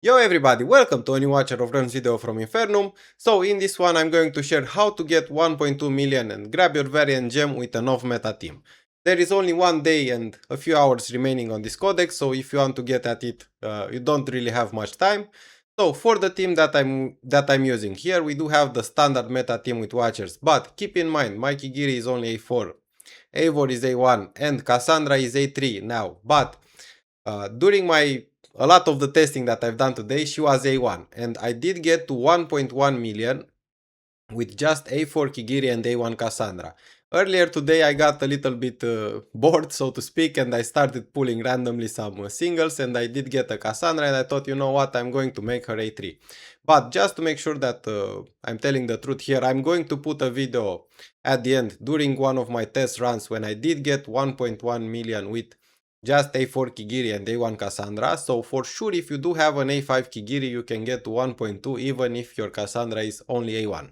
Yo everybody, welcome to a new Watcher of Realms video from Infernum. So in this one I'm going to share how to get 1.2 million and grab your variant gem with an off-meta team. There is only one day and a few hours remaining on this codex, so if you want to get at it, you don't really have much time. So for the team that I'm using here, we do have the standard meta team with Watchers, but keep in mind, my Kigiri is only A4, Eivor is A1, and Cassandra is A3 now, but during a lot of the testing that I've done today, she was A1, and I did get to 1.1 million with just A4 Kigiri and A1 Cassandra. Earlier today I got a little bit bored, so to speak, and I started pulling randomly some singles, and I did get a Cassandra, and I thought, you know what, I'm going to make her A3. But just to make sure that I'm telling the truth here, I'm going to put a video at the end during one of my test runs when I did get 1.1 million with just A4 Kigiri and A1 Cassandra. So for sure, if you do have an A5 Kigiri, you can get to 1.2 even if your Cassandra is only A1.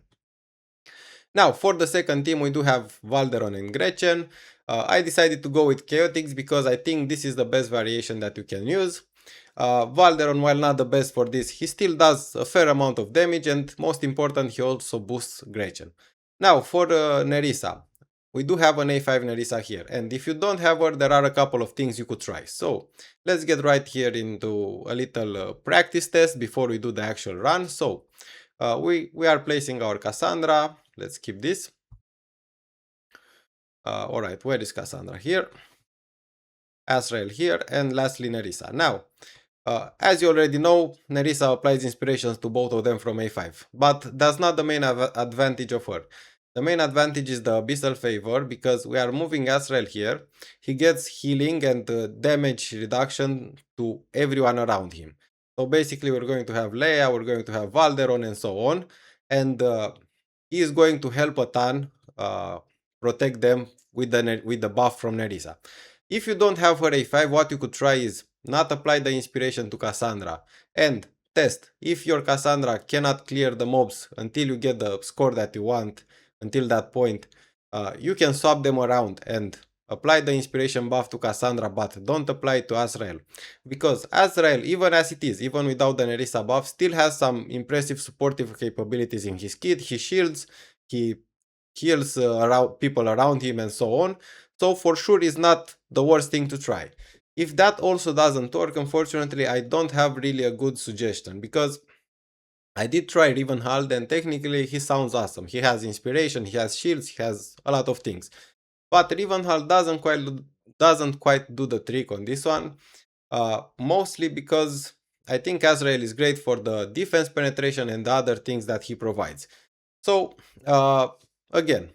Now, for the second team, we do have Valderon and Gretchen. I decided to go with Chaotix because I think this is the best variation that you can use. Valderon, while not the best for this, he still does a fair amount of damage, and most important, he also boosts Gretchen. Now, for Nerissa, we do have an A5 Nerissa here, and if you don't have her, there are a couple of things you could try. So, let's get right here into a little practice test before we do the actual run. So, we are placing our Cassandra. Let's keep this. Alright, where is Cassandra? Here. Azrael here, and lastly Nerissa. Now, as you already know, Nerissa applies inspirations to both of them from A5, but that's not the main advantage of her. The main advantage is the Abyssal Favor, because we are moving Azrael here. He gets healing and damage reduction to everyone around him. So basically we're going to have Leia, we're going to have Valderon and so on, and he is going to help a ton protect them with the buff from Nerissa. If you don't have her A5, what you could try is not apply the inspiration to Cassandra and test if your Cassandra cannot clear the mobs until you get the score that you want. Until that point, you can swap them around and apply the inspiration buff to Cassandra, but don't apply it to Azrael, because Azrael, even as it is, even without the Nerissa buff, still has some impressive supportive capabilities in his kit. He shields, he heals people around him and so on, so for sure is not the worst thing to try. If that also doesn't work, unfortunately I don't have really a good suggestion, because I did try Rivenhald and technically he sounds awesome. He has inspiration, he has shields, he has a lot of things. But Rivenhald doesn't quite do the trick on this one. Mostly because I think Azrael is great for the defense penetration and the other things that he provides. So again,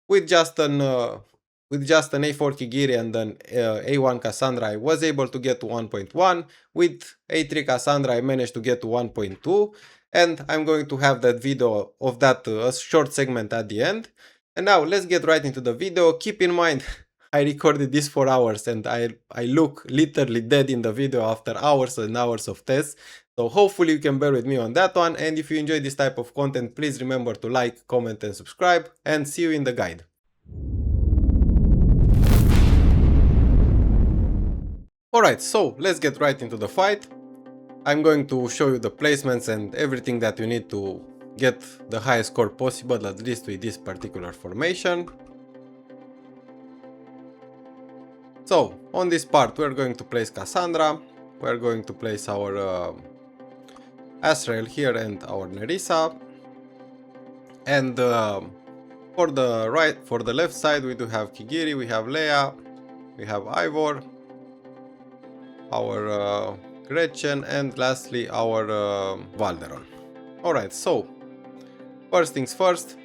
with just an A4 Kigiri and an A1 Cassandra, I was able to get to 1.1. With A3 Cassandra, I managed to get to 1.2. And I'm going to have that video of that a short segment at the end. And now let's get right into the video. Keep in mind, I recorded this for hours and I look literally dead in the video after hours and hours of tests. So hopefully you can bear with me on that one. And if you enjoy this type of content, please remember to like, comment and subscribe. And see you in the guide. Alright, so let's get right into the fight. I'm going to show you the placements and everything that you need to get the highest score possible, at least with this particular formation. So, on this part we're going to place Cassandra, we're going to place our Azrael here and our Nerissa. And for the left side we do have Kigiri, we have Leia, we have Eivor, our Gretchen, and lastly our Valderon. Alright, so first things first,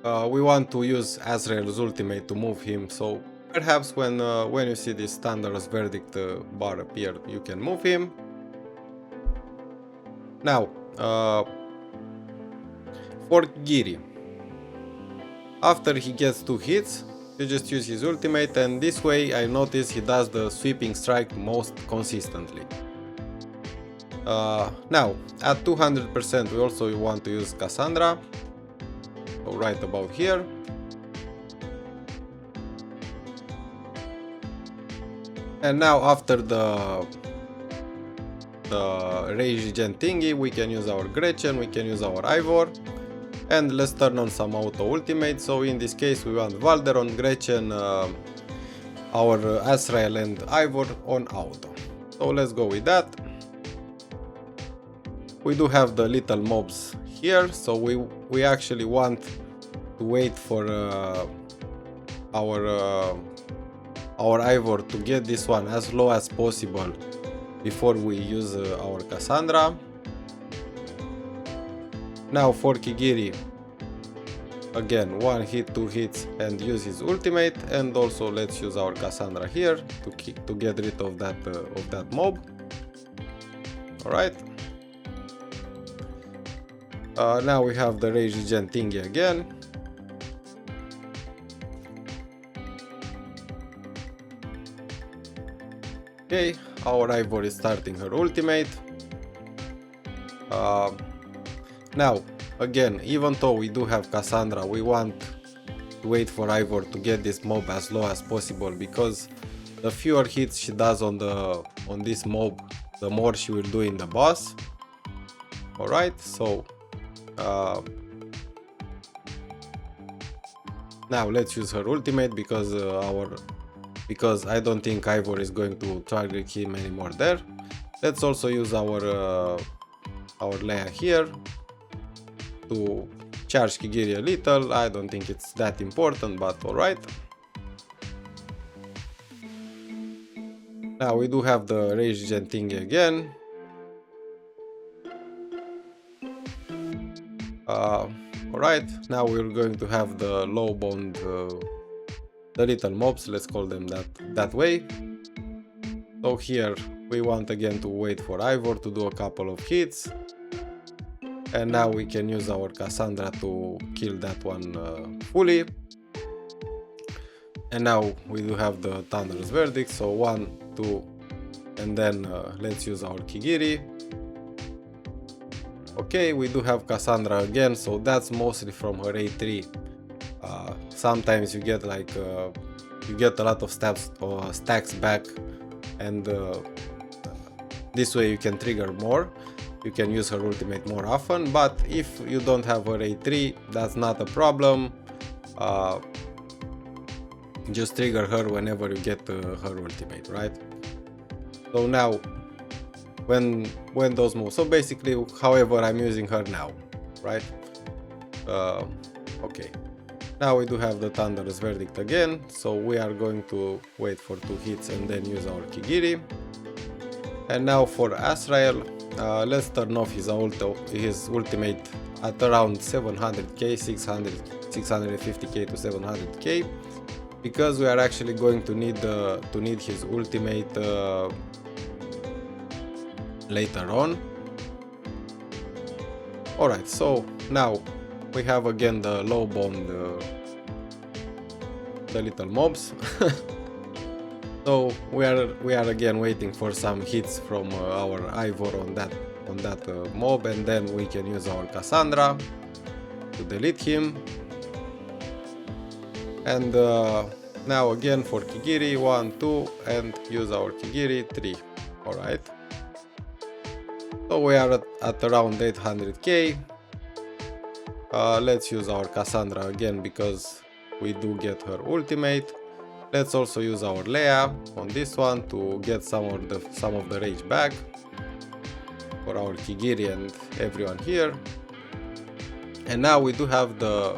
we want to use Azrael's ultimate to move him, so perhaps when you see this Thunderous Verdict bar appear, you can move him. Now, for Giri, after he gets 2 hits, you just use his ultimate, and this way I notice he does the sweeping strike most consistently. Now, at 200% we also want to use Cassandra, so right about here. And now after the rage regen thingy, we can use our Gretchen, we can use our Ivor, and let's turn on some auto ultimate. So in this case we want Valderon, Gretchen, our Azrael and Ivor on auto. So let's go with that. We do have the little mobs here, so we actually want to wait for our Ivor to get this one as low as possible before we use our Cassandra. Now for Kigiri, again 1 hit, 2 hits and use his ultimate, and also let's use our Cassandra here to get rid of that mob. Alright. Now we have the rage regen thingy again. Okay, our Ivor is starting her ultimate. Now, again, even though we do have Cassandra, we want to wait for Ivor to get this mob as low as possible, because the fewer hits she does on this mob, the more she will do in the boss. Alright, so now let's use her ultimate because I don't think Ivor is going to target him anymore there. Let's also use our Leia here to charge Kigiri a little. I don't think it's that important, but alright. Now we do have the rage regen thingy again. Alright, now we're going to have the low bound, the little mobs, let's call them that way. So here we want again to wait for Ivor to do a couple of hits, and now we can use our Cassandra to kill that one fully. And now we do have the Thunder's Verdict, so 1, 2, and then let's use our Kigiri. Okay, we do have Cassandra again, so that's mostly from her A3. Sometimes you get like you get a lot of stacks back, and this way you can trigger more. You can use her ultimate more often, but if you don't have her A3, that's not a problem. Just trigger her whenever you get her ultimate, right? So now when those move, so basically however I'm using her now, right? Okay, now we do have the Thunder's Verdict again, so we are going to wait for 2 hits and then use our Kigiri. And now for Azrael, let's turn off his ultimate at around 700k, 650k to 700k, because we are actually going to need his ultimate later on. Alright, so now we have again the low bound, the little mobs. So we are again waiting for some hits from our Ivor on that mob, and then we can use our Cassandra to delete him. And now again for Kigiri, 1, 2, and use our Kigiri, 3. Alright. So we are at around 800k. Let's use our Cassandra again because we do get her ultimate. Let's also use our Leia on this one to get some of the rage back for our Kigiri and everyone here. And now we do have the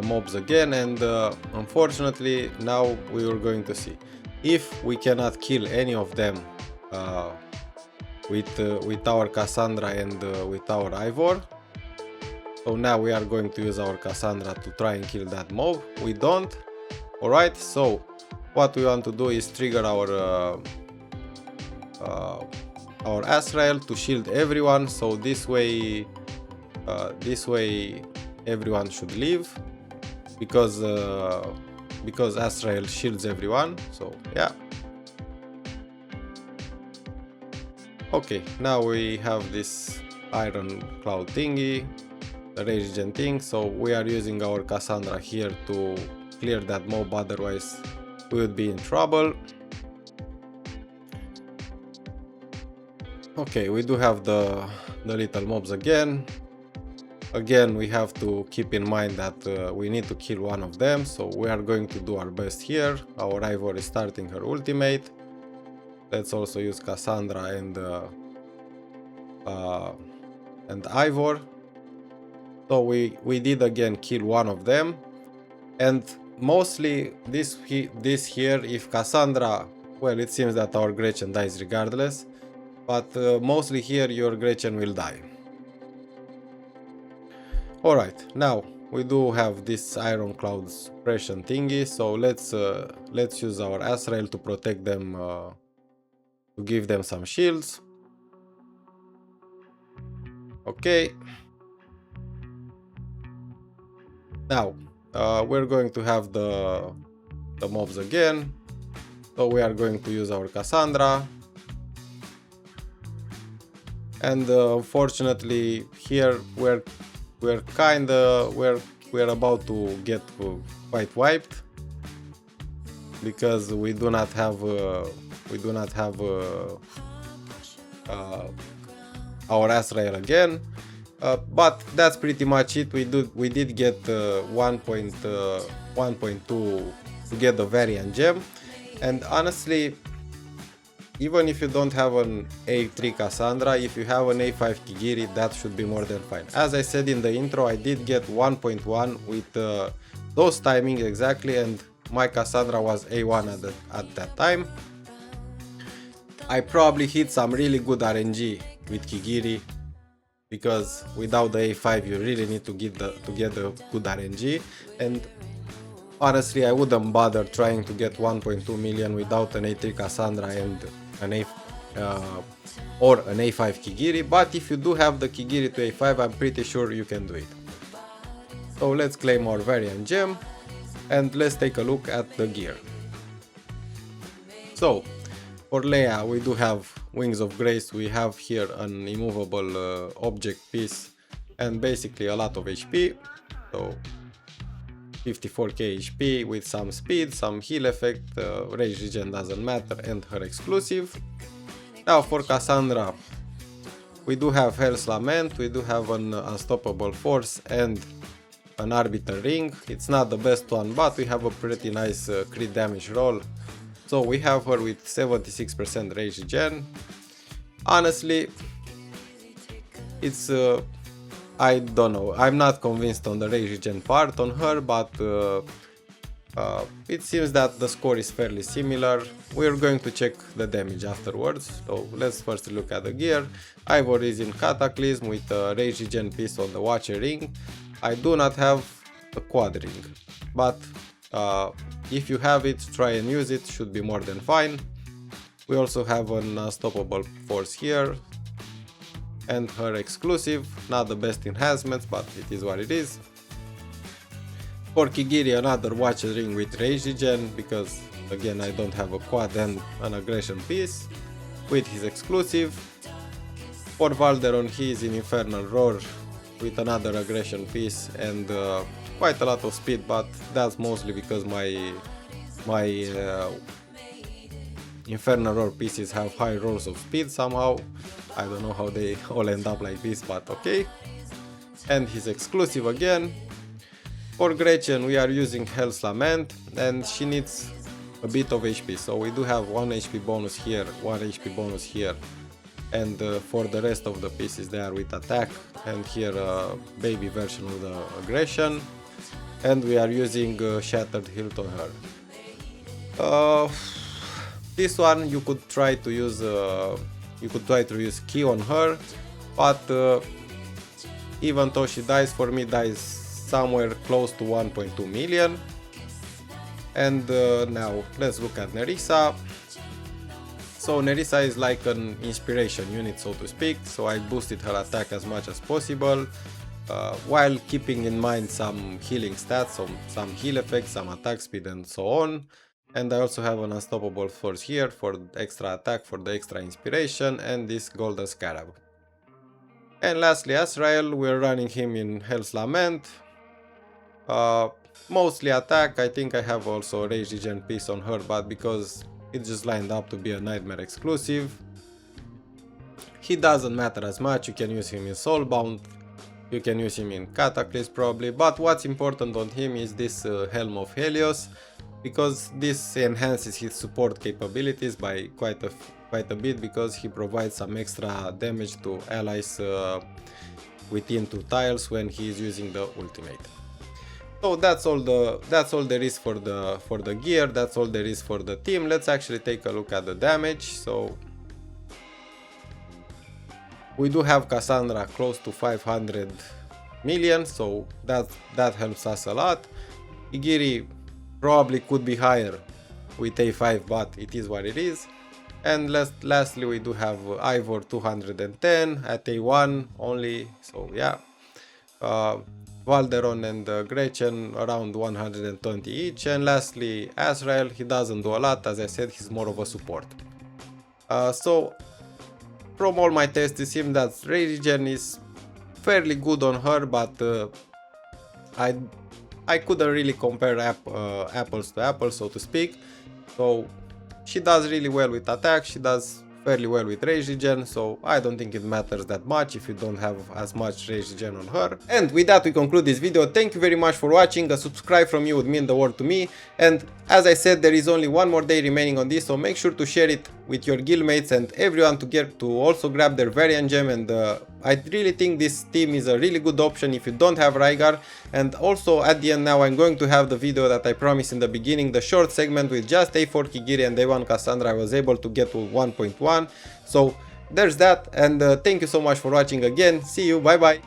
mobs again, and unfortunately now we are going to see if we cannot kill any of them with our Cassandra and with our Ivor. So now we are going to use our Cassandra to try and kill that mob. We don't. Alright, so what we want to do is trigger our Azrael to shield everyone, so this way everyone should leave, because Azrael shields everyone. So yeah. Okay, now we have this iron cloud thingy, the rage regen thing, so we are using our Cassandra here to clear that mob, otherwise we would be in trouble. Okay, we do have the little mobs again. Again, we have to keep in mind that we need to kill one of them, so we are going to do our best here. Our Ivor is starting her ultimate. Let's also use Cassandra and Ivor. So we did again kill one of them, and mostly this here, if Cassandra, well, it seems that our Gretchen dies regardless, but mostly here your Gretchen will die. Alright, now we do have this Iron Cloud suppression thingy, so let's use our Azrael to protect them, to give them some shields. Okay. Now we're going to have the mobs again, so we are going to use our Cassandra, and unfortunately here we're about to get quite wiped because we do not have our Azrael again. But that's pretty much it. We did get 1.2 to get the variant gem, and honestly, even if you don't have an A3 Cassandra, if you have an A5 Kigiri, that should be more than fine. As I said in the intro, I did get 1.1 with those timings exactly, and my Cassandra was A1 at that time. I probably hit some really good RNG with Kigiri, because without the A5 you really need to get the good RNG, and honestly I wouldn't bother trying to get 1.2 million without an A3 Cassandra and an or an A5 Kigiri, but if you do have the Kigiri to A5, I'm pretty sure you can do it. So let's claim our variant gem and let's take a look at the gear. So for Leia we do have Wings of Grace, we have here an immovable object piece and basically a lot of HP, so 54k HP with some speed, some heal effect, rage regen doesn't matter, and her exclusive. Now for Cassandra we do have Hell's Lament, we do have an Unstoppable Force and an Arbiter Ring. It's not the best one, but we have a pretty nice crit damage roll. So we have her with 76% rage regen. Honestly, it's I don't know, I'm not convinced on the rage regen part on her, but it seems that the score is fairly similar. We're going to check the damage afterwards, so let's first look at the gear. Ivor is in Cataclysm with a rage regen piece on the Watcher ring. I do not have a quad ring, but if you have it, try and use it, should be more than fine. We also have an Unstoppable Force here, and her exclusive, not the best enhancements, but it is what it is. For Kigiri, another Watcher ring with rage regen, because again I don't have a quad and an aggression piece with his exclusive. For Valderon, he is in Infernal Roar with another aggression piece and quite a lot of speed, but that's mostly because my Infernal Roar pieces have high rolls of speed somehow. I don't know how they all end up like this, but okay. And his exclusive again. For Gretchen we are using Hell's Lament, and she needs a bit of HP, so we do have 1 HP bonus here, 1 HP bonus here, and for the rest of the pieces they are with attack, and here a baby version with aggression, and we are using Shattered Hilt on her. This one you could try to use Key on her, but even though she dies, for me dies somewhere close to 1.2 million. And now let's look at Nerissa. So Nerissa is like an inspiration unit, so to speak, so I boosted her attack as much as possible, while keeping in mind some healing stats, some heal effects, some attack speed and so on. And I also have an Unstoppable Force here for extra attack, for the extra inspiration, and this Golden Scarab. And lastly Azrael, we're running him in Hell's Lament. Mostly attack. I think I have also a rage regen piece on her, but because it just lined up to be a Nightmare exclusive. he doesn't matter as much. You can use him in Soulbound, you can use him in Cataclysm probably, but what's important on him is this Helm of Helios, because this enhances his support capabilities by quite a bit, because he provides some extra damage to allies within 2 tiles when he is using the ultimate. So that's all there is for the gear, that's all there is for the team. Let's actually take a look at the damage. So we do have Cassandra close to 500 million, so that helps us a lot. Igiri probably could be higher with A5, but it is what it is. And lastly we do have Ivor 210 at A1 only, so yeah. Valderon and Gretchen around 120 each, and lastly Azrael, he doesn't do a lot, as I said, he's more of a support. So from all my tests it seems that rage regen is fairly good on her, but I couldn't really compare apples to apples, so to speak. So she does really well with attack, she does fairly well with rage regen, so I don't think it matters that much if you don't have as much rage regen on her. And with that we conclude this video. Thank you very much for watching. A subscribe from you would mean the world to me, and as I said, there is only one more day remaining on this, so make sure to share it with your guildmates and everyone to also grab their variant gem. And I really think this team is a really good option if you don't have Rygar. And also at the end now I'm going to have the video that I promised in the beginning, the short segment with just A4 Kigiri and A1 Cassandra. I was able to get to 1.1, so there's that. And thank you so much for watching again. See you, bye bye.